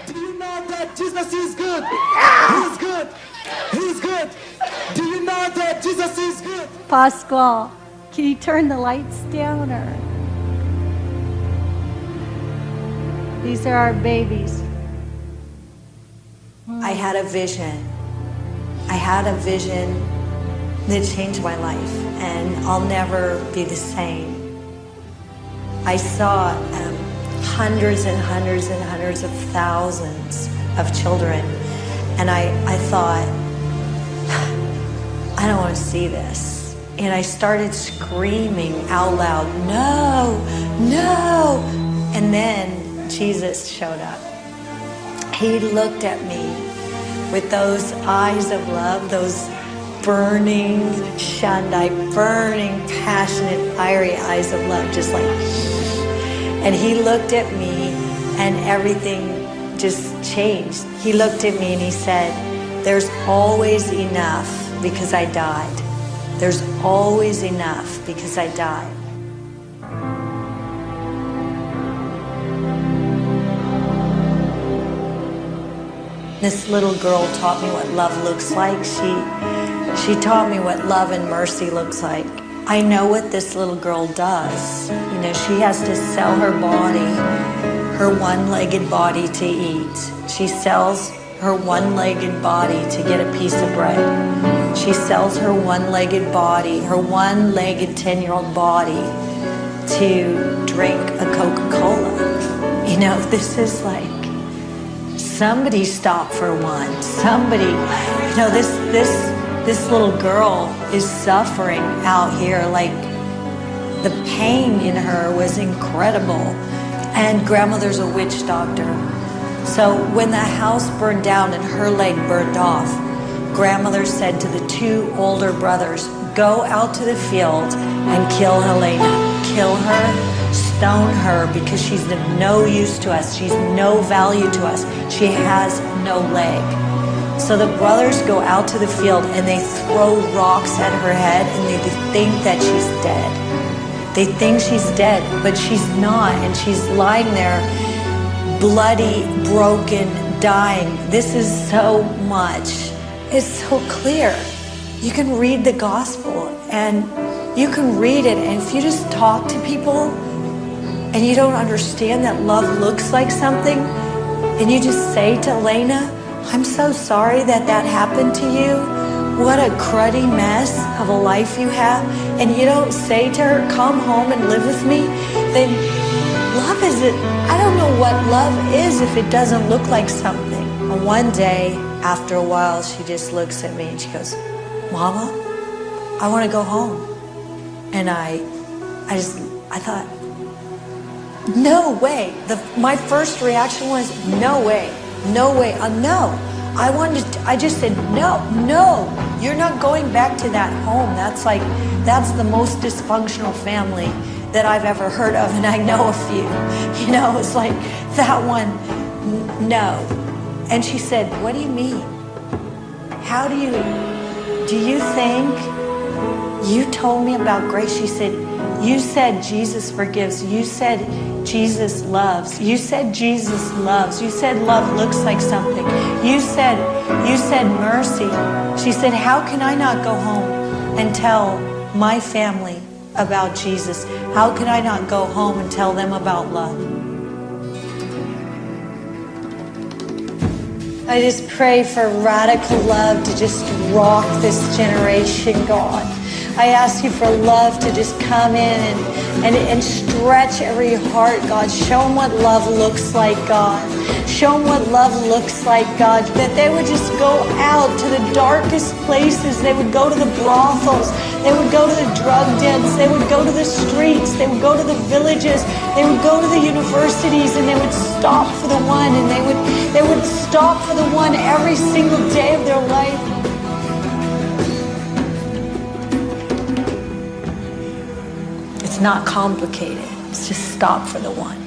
Do you know that Jesus is good? He's good. He's good. Do you know that Jesus is good? Pasquale, can you turn the lights down? Or these are our babies. I had a vision. I had a vision that changed my life, and I'll never be the same. I saw hundreds and hundreds and hundreds of thousands of children, and I thought, I don't want to see this. And I started screaming out loud, no, no. And then Jesus showed up. He looked at me with those eyes of love, those burning, Shandai, burning, passionate, fiery eyes of love, just like, and he looked at me and everything just changed. He looked at me and he said, there's always enough because I died. There's always enough because I died. This little girl taught me what love looks like. She taught me what love and mercy looks like. I know what this little girl does. You know, she has to sell her body, her one-legged body to eat. She sells her one-legged body to get a piece of bread. She sells her one-legged body, her one-legged 10-year-old body to drink a Coca-Cola. You know, this is like, somebody stop for one. Somebody, you know, this little girl is suffering out here. Like, the pain in her was incredible. And grandmother's a witch doctor. So when the house burned down and her leg burned off, grandmother said to the two older brothers, go out to the field and kill Helena. Kill her, stone her, because she's of no use to us. She's no value to us. She has no leg. So the brothers go out to the field and they throw rocks at her head and they think that she's dead. They think she's dead, but she's not, and she's lying there bloody, broken, dying. This is so much. It's so clear. You can read the gospel and you can read it, and if you just talk to people and you don't understand that love looks like something, and you just say to Elena, I'm so sorry that that happened to you. What a cruddy mess of a life you have. And you don't say to her, come home and live with me, then love isn't, I don't know what love is if it doesn't look like something. And one day, after a while, she just looks at me and she goes, Mama, I want to go home. And I thought, no way. My first reaction was, no way, no way, no. I just said, no, you're not going back to that home. That's the most dysfunctional family that I've ever heard of, and I know a few. You know, it's like, that one, no. And she said, what do you mean? How do you think you told me about grace? She said, you said Jesus forgives. You said Jesus loves. You said Jesus loves. You said love looks like something. You said mercy. She said, how can I not go home and tell my family about Jesus? How can I not go home and tell them about love? I just pray for radical love to just rock this generation, God. I ask you for love to just come in and stretch every heart, God. Show them what love looks like, God. Show them what love looks like, God. That they would just go out to the darkest places. They would go to the brothels. They would go to the drug dens. They would go to the streets. They would go to the villages. They would go to the universities, and they would stop for the one. And they would stop for the one every single day of their life. It's not complicated. It's just stop for the one.